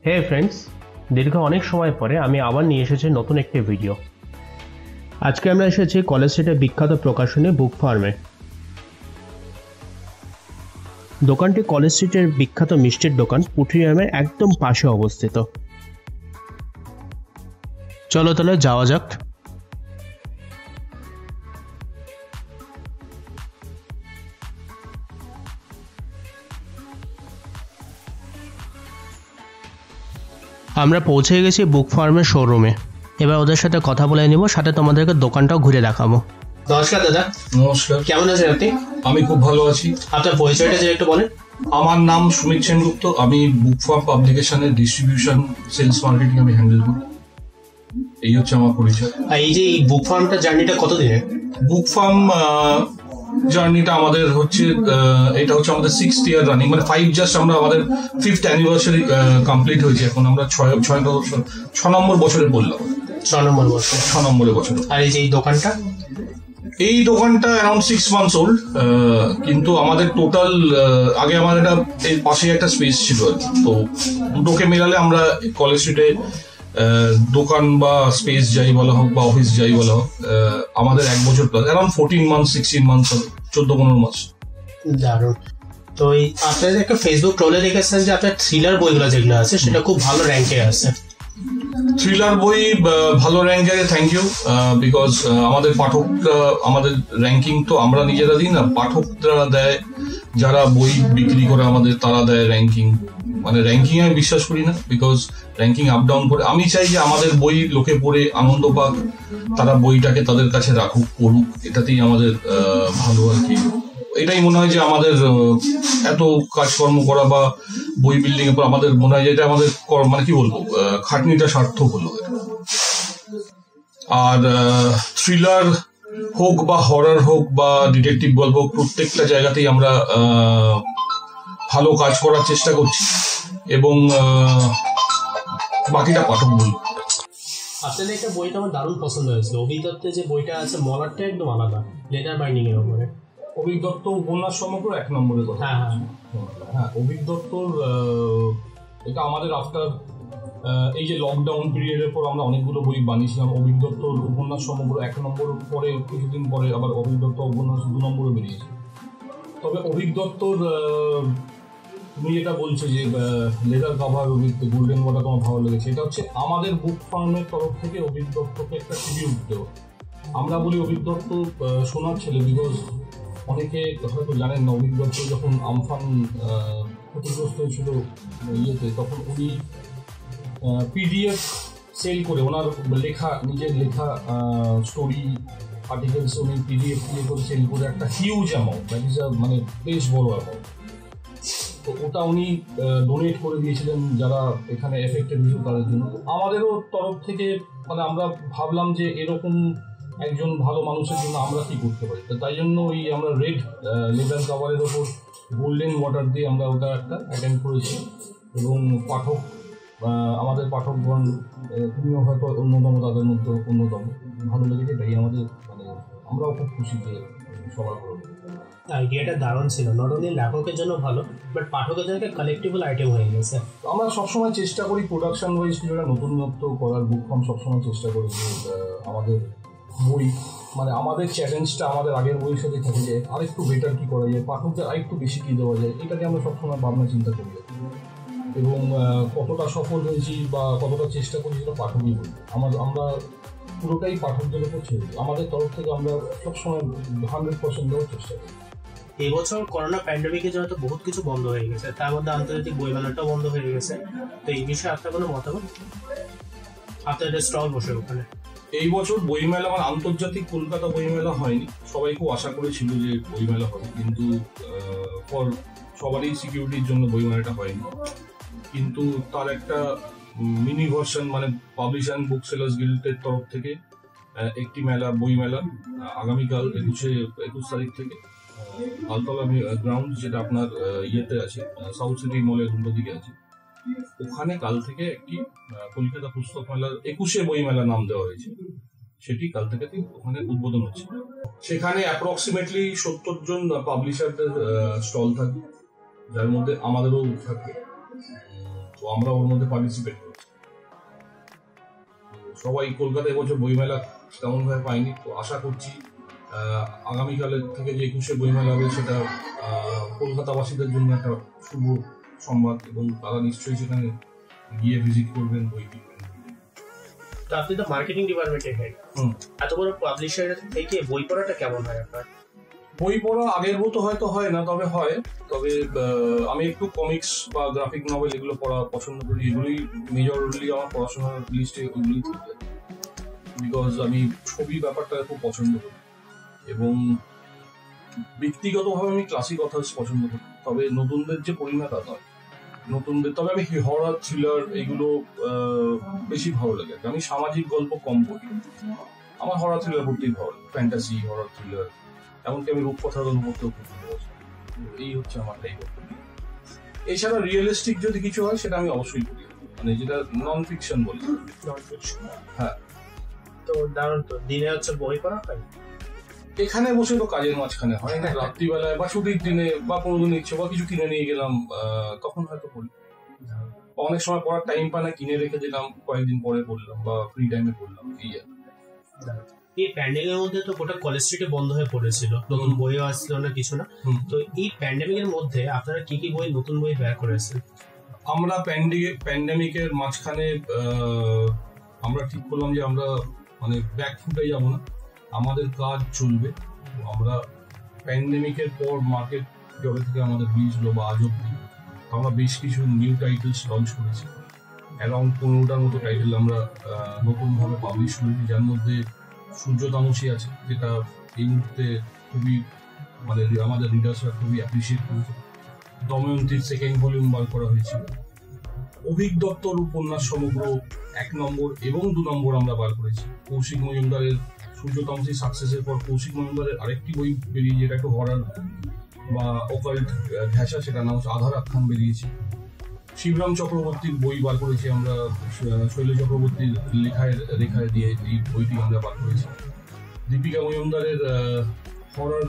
হে friends, দীর্ঘ অনেক সময় পরে আমি আবার নিয়ে এসেছি নতুন একটি ভিডিও। আজকে আমরা এসেছি কলেজ স্ট্রিটের বিখ্যাত প্রকাশনী বুক ফার্মে। দোকানটি কলেজ স্ট্রিটের বিখ্যাত মিষ্টির দোকান পুট্রিয়ামের একদম পাশে অবস্থিত। চলো তাহলে যাওয়া যাক। আমরা পৌঁছে গেছি বুক ফার্মের শোরুমে। এবার ওদের সাথে কথা বলে নিব, সাথে তোমাদেরকে দোকানটাও ঘুরে দেখাবো। নমস্কার দাদা। নমস্কার। কেমন আছেন আপনি? আমি খুব ভালো আছি। আপনার পরিচয়টা যে একটু বলেন। আমার নাম সুমিত সেনগুপ্ত। আমি বুক ফার্ম পাবলিকেশনের ডিস্ট্রিবিউশন, সেলস, মার্কেটিং আমি হ্যান্ডেল করি। এই হচ্ছে আমার পরিচয়। এই যে এই বুক ফার্মটা জার্নিটা কতদিনের? বুক ফার্ম জার্নিটা আমাদের হচ্ছে এটা হচ্ছে আমাদের 6th ইয়ার রানিং, মানে 5 জাস্ট আমরা আমাদের 5th অ্যানিভার্সারি কমপ্লিট হয়েছে। এখন আমরা 6 নম্বর বছরে পড়লাম। 6 নম্বর বছর। 6 নম্বরের বছর। আর এই যে এই দোকানটা? এই দোকানটা অ্যারাউন্ড 6 months ওল্ড, কিন্তু আমাদের টোটাল আগে আমার একটা এর পাশে একটা স্পেস ছিল, তো দুটোকে মেলালে আমরা কলেজ স্ট্রিটে দোকান বা স্পেস যাই বলা হোক বা অফিস যাই বলা হোক, আমাদের 1 বছর প্লাস, অ্যারাউন্ড 14 months 16 months হবে, 14-15 মাস। দারুণ। তো এই আপনাদের একটা ফেসবুক ট্রোলে দেখেছেন যে আপনার থ্রিলার বইগুলো যেগুলো আছে সেটা খুব ভালো র্যাঙ্কে আছে। থ্রিলার বই ভালো র্যাঙ্কে, থ্যাংক ইউ। বিকজ আমাদের পাঠকরা, আমাদের র্যাঙ্কিং তো আমরা নিজেরা দিই না, পাঠকরা দেয়, যারা বই বিক্রি করে আমাদের তারা দেয় র্যাঙ্কিং। মানে র্যাঙ্কিং আমি বিশ্বাস করি না, বিকজ র্যাঙ্কিং আপ ডাউন করে। আমি চাই যে আমাদের বই লোকে পড়ে আনন্দ পাক, তারা বইটাকে তাদের কাছে রাখুক, পড়ুক, এটাতেই আমাদের ভালো আর কি। এটাই মনে হয় যে আমাদের এত কাজকর্ম করা বা বই বিল্ডিং এর পর আমাদের মনে হয় যে এটা আমাদের মানে কি বলবো, খাটনিটা সার্থক হলো। আর থ্রিলার হোক বা হরর হোক বা ডিটেকটিভ গল্প হোক, প্রত্যেকটা জায়গাতেই আমরা ভালো কাজ করার চেষ্টা করছি, এবং বাকিটা পাঠক বলবো। আপনাদের একটা বইটা আমার দারুণ পছন্দ হয়েছিল, অভিক দত্তের যে বইটা আছে, মলারটা একদম আলাদা, লেদার বাইন্ডিং এর উপরে। অভিক দত্ত উপন্যাস সমগ্র 1 নম্বরের কথা। হ্যাঁ, অভিক দত্তর এটা আমাদের আফটার এই যে লকডাউন পিরিয়ডের পর আমরা অনেকগুলো বই বানিয়েছিলাম। অভিক দত্তর উপন্যাস সমগ্র 1 নম্বর পরে কিছুদিন পরে আবার অভিক দত্ত উপন্যাস 2 নম্বরে বেরিয়েছে। তবে অভিক দত্তর তুমি যেটা বলছো যে লেদার কাভার গোল্ডেন ওয়াটার তোমার ভালো লেগেছে, এটা হচ্ছে আমাদের বুক ফার্মের তরফ থেকে অভিক দত্তকে একটা ট্রিবিউট দেওয়া। আমরা বলি অভিক দত্ত সোনার ছেলে, বিকজ অনেকে হয়তো জানেন না, অভিক দত্ত যখন আমফান ক্ষতিগ্রস্ত হয়েছিল ইয়েতে, তখন উনি পিডিএফ সেল করে ওনার লেখা, নিজের লেখা স্টোরি আর্টিকেলস উনি পিডিএফ করে সেল করে একটা হিউজ অ্যামাউন্ট, দ্যাট ইজ মানে বেশ বড় অ্যামাউন্ট। তো ওটা উনি ডোনেট করে দিয়েছিলেন যারা এখানে এফেক্টেড হয়েছিল তাদের জন্য। তো আমাদেরও তরফ থেকে মানে আমরা ভাবলাম যে এরকম একজন ভালো মানুষের জন্য আমরা কি করতে পারি, তো তাই জন্য ওই আমরা রেড লেদার কাভারের ওপর গোল্ডেন ওয়াটার দিয়ে আমরা ওটা একটা অ্যাটেম্প করেছি, এবং পাঠক, আমাদের পাঠকগণ, তুমিও হয়তো অন্যতম, তাদের মধ্যে অন্যতম, ভালো লেগেছে। এটাই আমাদের মানে আমরাও খুব খুশি যে সবার করে। আইডিয়াটা দারুণ ছিল, নট অনলি লেখকের জন্য ভালো, বাট পাঠকের জন্য একটা কালেক্টিবল আইটেম হয়ে গেছে। আমরা সবসময় চেষ্টা করি প্রোডাকশন ওয়াইজ কিছুটা নতুনত্ব করার। বুক ফার্ম সবসময় চেষ্টা করি যে আমাদের বই, মানে আমাদের চ্যালেঞ্জটা আমাদের আগের বইয়ের সাথে থাকে যে আরেকটু বেটার কী করা যায়, পাঠকদের আরেকটু বেশি কী দেওয়া যায়, এটাকে আমরা সবসময় ভাবনা চিন্তা করি। এবং কতটা সফল হয়েছি বা কতটা চেষ্টা করি সেটা পাঠকই বলি। আমরা পুরোটাই পাঠকদের উপর ছেড়ে দিই। আমাদের তরফ থেকে আমরা সবসময় 100% দেওয়ার চেষ্টা করি। এবছর করোনা প্যান্ডেমিকের জন্য তো বহুত কিছু বন্ধ হয়ে গেছে, তার মধ্যে আন্তর্জাতিক বইমেলাটাও বন্ধ হয়ে গেছে। তো এই বিষয়ে আপনার কোনো মতামত? আপনাদের স্টল বসে ওখানে এই বছর বইমেলা, মানে আন্তর্জাতিক কলকাতা বইমেলা হয়নি। সবাই খুব আশা করেছিল যে বইমেলা হবে, কিন্তু সবারই সিকিউরিটির জন্য বইমেলাটা হয়নি। কিন্তু তার একটা মিনি ভার্সন, মানে পাবলিশ অ্যান্ড বুক সেলার্স গিল্ডের তরফ থেকে একটি মেলা, বই মেলা, আগামীকাল 21 তারিখ থেকে আলতলা গ্রাউন্ড, যেটা আপনার ইয়েতে আছে, সাউথ সিটি মলের উল্টো দিকে আছে, ওখানে কাল থেকে একটি কলকাতা পুস্তক মেলার 21শে বই মেলা নাম দেওয়া হয়েছে। সেটি কাল থেকে ওখানে উদ্বোধন হচ্ছে। সেখানে অ্যাপ্রক্সিমেটলি 70 জন পাবলিশারদের স্টল থাকবে, যার মধ্যে আমাদেরও থাকবে। তো আমরা ওর মধ্যে পার্টিসিপেট করছি। সবাই কলকাতায় এবছর বইমেলা তেমন ভাবে পাইনি, তো আশা করছি আগামীকালের থেকে যে 21শে বইমেলা হবে সেটা কলকাতাবাসীদের জন্য একটা শুভ সংবাদ, এবং তারা নিশ্চয়ই সেখানে গিয়ে ভিজিট করবেন, বই কিনবেন। তো আপনি তো মার্কেটিং ডিপার্টমেন্টে হেড, এত বড় পাবলিশার থেকে বই পড়াটা কেমন হয় আপনার? বই পড়া আগের মতো হয়তো হয় না, তবে হয়। তবে আমি একটু কমিক্স বা গ্রাফিক নভেল এগুলো পড়া পছন্দ করি। এগুলোই মেজরলি আমার পড়াশোনার লিস্টে ওইগুলোই থাকে, বিকজ আমি ছবি ব্যাপারটা খুব পছন্দ করি, এবং ব্যক্তিগতভাবে আমি ক্লাসিক অথার্স পছন্দ করি। তবে নতুনদের যে পড়ি না তা নয়, নতুনদের তবে আমি হরর থ্রিলার এগুলো বেশি ভালো লাগে। আমি সামাজিক গল্প কম পড়ি, আমার হরর থ্রিলার পড়তেই ভালো লাগে, ফ্যান্টাসি হরর থ্রিলার, এমনকি আমি রূপকথার গল্প পড়তেও খুব ভালোবাসি। এই হচ্ছে আমার টাইপ। এছাড়া রিয়েলিস্টিক যদি কিছু হয় সেটা আমি অবশ্যই পড়ি, মানে যেটা নন ফিকশন বলি। হ্যাঁ, তো দারুণ। তো দিনে হচ্ছে বই পড়া হয় এখানে বসে, তো কাজের মাঝখানে হয় না, রাত্রিবেলায় বা ছুটির দিনে বা কোনোদিন ইচ্ছে বা কিছু কিনে নিয়ে গেলাম, তখন হয়তো পড়ি। অনেক সময় পড়ার টাইম পায় না, কিনে রেখে দিলাম, কয়েকদিন পরে পড়লাম বা ফ্রি টাইমে পড়লাম। এই প্যান্ডেমিক এর মধ্যে তো গোটা কলেজ স্ট্রিটে বন্ধ হয়ে পড়েছিল, নতুন বইও আসছিল না, কিছু না। তো এই প্যান্ডেমিক এর মধ্যে আপনারা কি কি বই, নতুন বই বের করেছেন? আমরা প্যান্ডেমিকের মাঝখানে আমরা ঠিক করলাম যে আমরা মানে ব্যাক ফুটে যাবো না, আমাদের কাজ চলবে। আমরা প্যান্ডেমিকের পর মার্কেট জবে থেকে আমাদের বুঝলো বা আজ অব্দি আমরা বেশ কিছু নিউ টাইটেলস লঞ্চ করেছি। অ্যারাউন্ড 15টার মতো টাইটেল আমরা নতুনভাবে পাবলিশ করেছি, যার মধ্যে সূর্য তামসী আছে, যেটা এই মুহূর্তে খুবই মানে আমাদের রিডার্সরা খুবই অ্যাপ্রিসিয়েট করেছে। দময়ন্তীর সেকেন্ড ভলিউম বার করা হয়েছিল। অভিক দত্তর উপন্যাস সমগ্র 1 নম্বর এবং 2 নম্বর আমরা বার করেছি। কৌশিক মজুমদারের সূর্য তামসী সাকসেসের পর কৌশিক মজুমদারের আরেকটি বই বেরিয়ে, যেটা একটু হরার বা অকাল্ট ঘেঁষা, সেটা নাম হচ্ছে আধার আখ্যান বেরিয়েছে। শিবরাম চক্রবর্তীর বই বার করেছি আমরা, শৈল চক্রবর্তীর লেখায় দিয়ে এই বইটি আমরা বার করেছি। দীপিকা মজুমদারের হরার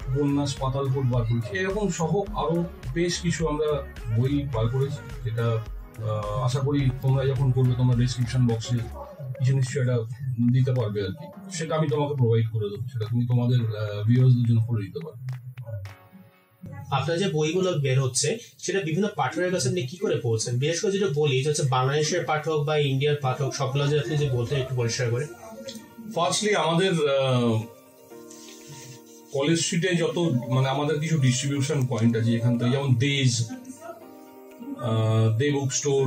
উপন্যাস পাতালপুর বার করেছি। এরকম সহ আরো বেশ কিছু আমরা বই বার করেছি, যেটা আশা করি তোমরা যখন করবে তোমরা ডেসক্রিপশন বক্সে কিছু নিশ্চয়ই এটা দিতে পারবে আর কি, সেটা আমি তোমাকে প্রোভাইড করে দেবো, সেটা তুমি তোমাদের ভিউয়ার্সদের জন্য করে দিতে পারবে। আপনার যে বইগুলো বের হচ্ছে সেটা বিভিন্ন পাঠকের কাছে আপনি কি করে পৌঁছেন? বিশেষ করে যেটা বলি হচ্ছে বাংলাদেশের পাঠক বা ইন্ডিয়ার পাঠক, সবগুলো যে আপনি যে বলতেন একটু পরিষ্কার করে। ফার্স্টলি আমাদের কলেজ স্ট্রিটে যত মানে আমাদের কিছু ডিস্ট্রিবিউশন পয়েন্ট আছে এখান থেকে, যেমন দে বুক স্টোর,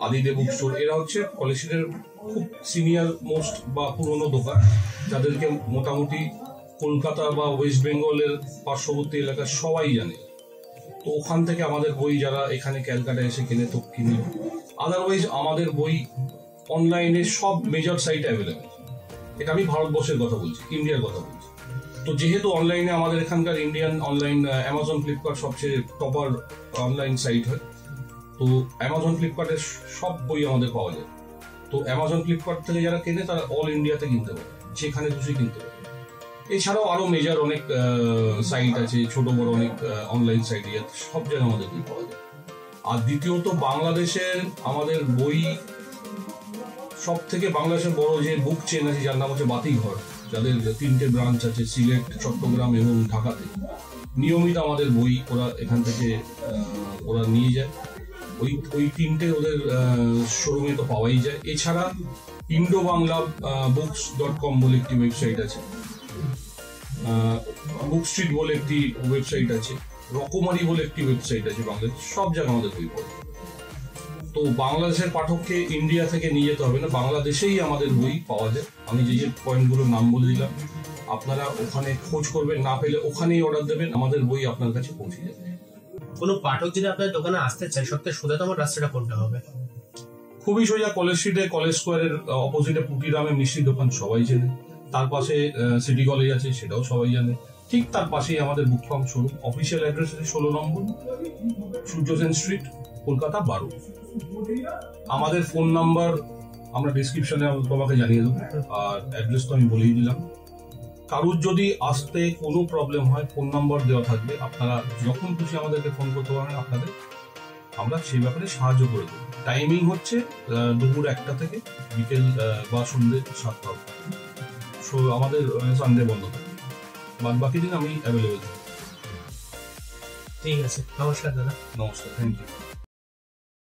আদি দে বুক স্টোর, এরা হচ্ছে কলেজ স্ট্রিটের খুব সিনিয়র মোস্ট বা পুরনো দোকান, যাদেরকে মোটামুটি কলকাতা বা ওয়েস্ট বেঙ্গলের পার্শ্ববর্তী এলাকার সবাই জানে। তো ওখান থেকে আমাদের বই যারা এখানে ক্যালকাটা এসে কেনে তো কিনে। আদারওয়াইজ আমাদের বই অনলাইনে সব মেজর সাইটে অ্যাভেলেবেল। এটা আমি ভারতবর্ষের কথা বলছি, ইন্ডিয়ার কথা বলছি। তো যেহেতু অনলাইনে আমাদের এখানকার ইন্ডিয়ান অনলাইন অ্যামাজন ফ্লিপকার্ট সবচেয়ে টপার অনলাইন সাইট হয়, তো অ্যামাজন ফ্লিপকার্টের সব বই আমাদের পাওয়া যায়। তো অ্যামাজন ফ্লিপকার্ট থেকে যারা কেনে তারা অল ইন্ডিয়াতে কিনতে পারে, যেখানে খুশি কিনতে পারে। এছাড়াও আরো মেজর অনেক সাইট আছে, ছোট বড় অনেক অনলাইন সাইট আছে, সব জায়গায় আমাদের বই পাওয়া যায়। আর দ্বিতীয়ত বাংলাদেশের আমাদের বই সব থেকে বাংলাদেশের বড় যে বুক চেন আছে যার নাম হচ্ছে বাতিঘর, যাদের 3টে ব্রাঞ্চ আছে সিলেট, চট্টগ্রাম এবং ঢাকাতে। নিয়মিত আমাদের বই ওরা এখান থেকে ওরা নিয়ে যায়, ওই 3টে ওদের শোরুমে তো পাওয়াই যায়। এছাড়া ইন্ডো বাংলা books.com বলে একটি ওয়েবসাইট আছে, বুক স্ট্রিট বলে একটি ওয়েবসাইট আছে, রকমারি বলে একটি ওয়েবসাইট আছে, বাংলাদেশ সব জায়গায় আমাদের বই পড়ে। তো বাংলাদেশের পাঠককে ইন্ডিয়া থেকে নিয়ে যেতে হবে না, বাংলাদেশেই আমাদের বই পাওয়া যায়। আমি যে পয়েন্টগুলোর নাম বলে দিলাম, আপনারা ওখানে খোঁজ করবেন, না পেলে ওখানেই অর্ডার দেবেন, আমাদের বই আপনার কাছে পৌঁছে যাবে। কোনো পাঠক যদি আপনার দোকানে আসতে চায়, সবথেকে সোজাতম রাস্তাটা কোনটা হবে? খুবই সোজা, কলেজ স্ট্রিটে কলেজ স্কোয়ারের অপোজিটে পুটিরামে মিষ্টি দোকান সবাই চেনে, তার পাশে সিটি কলেজ আছে সেটাও সবাই জানে, ঠিক তার পাশেই আমাদের বুক ফার্ম শোরুম। অফিসিয়াল অ্যাড্রেস আছে 16 নম্বর সূর্য সেন স্ট্রিট, কলকাতা 12। আমাদের ফোন নাম্বার আমরা ডিসক্রিপশনে তোমাকে জানিয়ে দেবো, আর অ্যাড্রেস তো আমি বলেই দিলাম। কারুর যদি আসতে কোনো প্রবলেম হয় ফোন নাম্বার দেওয়া থাকবে, আপনারা যখন খুশি আমাদেরকে ফোন করতে পারেন, আপনাদের আমরা সেই ব্যাপারে সাহায্য করে দেবো। টাইমিং হচ্ছে দুপুর 1টা থেকে বিকেল বা সন্ধ্যে 7টা। সো আমাদের সানডে বন্ধ থাকে, বাদ বাকি দিন আমি অ্যাভেলেবেল থাকি। ঠিক আছে, নমস্কার দাদা। নমস্কার, থ্যাংক ইউ।